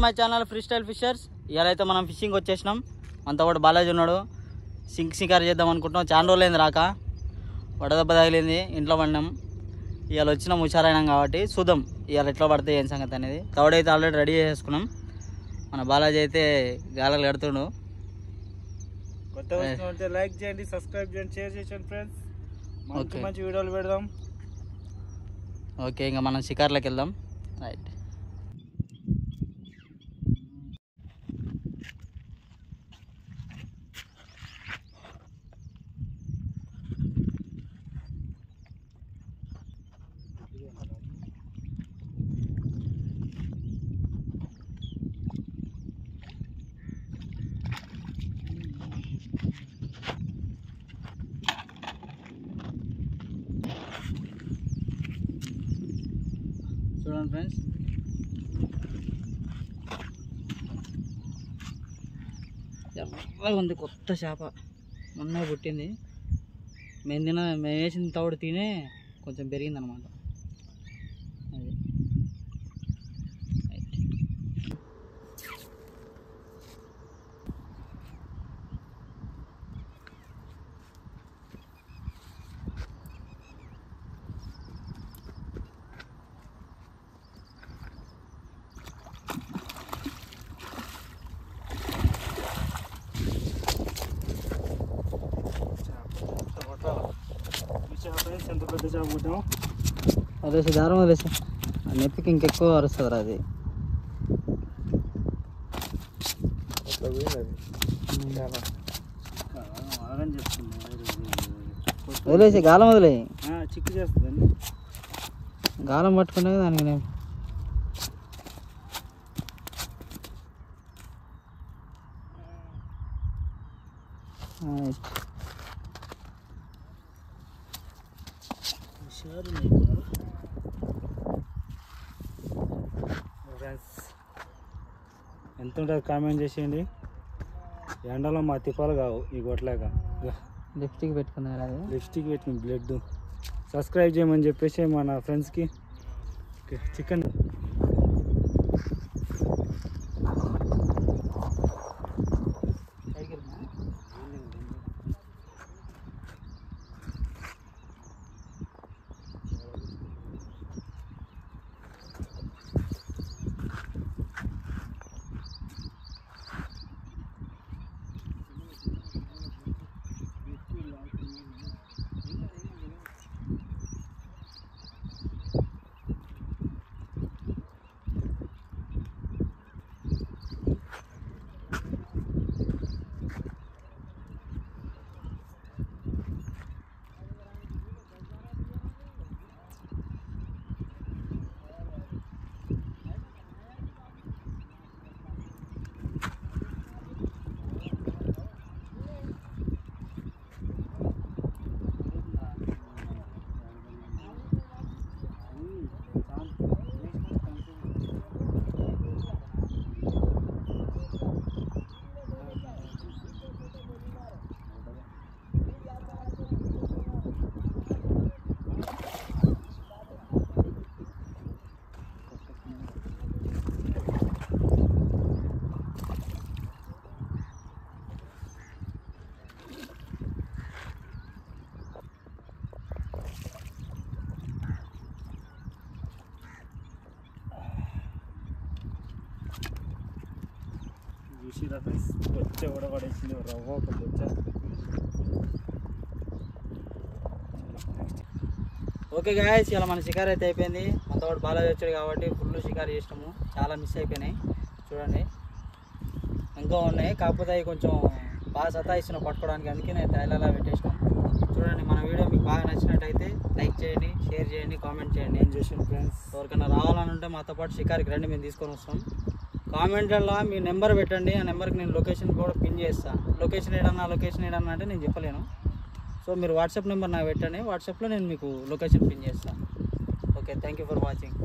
My channel free style fishers. ఇవాళ అయితే మనం ఫిషింగ్ వచ్చేసినాం. అంతా కూడా బాలాజీ ఉన్నాడు. షికారు చేద్దాం అనుకుంటున్నాం. చాలా రోజులైంది రాక, వడదెబ్బ తగిలింది, ఇంట్లో పడినాం. ఇవాళ వచ్చినాం, హుషారైనాం కాబట్టి చూద్దాం ఇవాళ ఎట్లా పడితే ఏం సంగతి అనేది. తౌడైతే ఆల్రెడీ రెడీ చేసుకున్నాం. మన బాలాజీ అయితే గాలలు కడుతుండు. కొత్త వచ్చిన లైక్ చేయండి, సబ్స్క్రైబ్ చేయండి, షేర్ చేయండి ఫ్రెండ్స్. మంచి మంచి వీడియోలు పెడదాం. ఓకే, ఇంకా మనం షికార్లోకి వెళ్దాం. రైట్. చూడండి ఫ్రెండ్స్, ఎర్రగా ఉంది కొత్త చేప, మొన్న పుట్టింది. మేము వేసిన తౌడు తినే కొంచెం పెరిగింది అనమాట. అది ఎంత పెద్ద చేప పుట్టాం. వదిలేసి దారం వదిలేసి, నొప్పికి ఇంకెక్కువ అరుస్తుంది రా అది. వదిలేసి గాలం వదిలే, చిక్కు చేస్తుందండి. గాలం పట్టుకుంటే దానికి నేను ఎంత ఉంటుంది కామెంట్ చేసేయండి. ఎండలో మా తిప్పాలు కావు ఈ గొట్టలేక. లిప్స్టిక్ పెట్టుకున్నారు, అది లిప్స్టిక్ పెట్టుకుని బ్లడ్. సబ్స్క్రైబ్ చేయమని చెప్పేసి మన ఫ్రెండ్స్కి. చికెన్ చూసిరా ఫ్రెండ్స్, బొచ్చ కూడా పడేసింది. రవ్వ ఒక బొచ్చ. ఓకే గాయస్, ఇలా మన షికారు అయితే అయిపోయింది. మనతో పాటు బాలాజీ వచ్చాడు కాబట్టి ఫుల్ షికారు చేసినాము. చాలా మిస్ అయిపోయినాయి చూడండి, ఇంకా ఉన్నాయి. కాకపోతే అవి కొంచెం బాగా సతాయిస్తున్నాం పట్టుకోవడానికి, అందుకే నేను టైలర్లా పెట్టేసినాం. చూడండి, మన వీడియో మీకు బాగా నచ్చినట్టయితే లైక్ చేయండి, షేర్ చేయండి, కామెంట్ చేయండి. ఏం చేసాను ఫ్రెండ్స్, ఎవరికైనా రావాలని ఉంటే మాతో పాటు షికారుకి రండి, మేము తీసుకొని వస్తాం. కామెంట్లలో మీ నెంబర్ పెట్టండి, ఆ నెంబర్కి నేను లొకేషన్ కూడా పిన్ చేస్తాను. లొకేషన్ ఏడన్నా అంటే నేను చెప్పలేను. సో మీరు వాట్సాప్ నెంబర్ నాకు పెట్టండి, వాట్సాప్లో నేను మీకు లొకేషన్ పిన్ చేస్తాను. Okay, thank you for watching.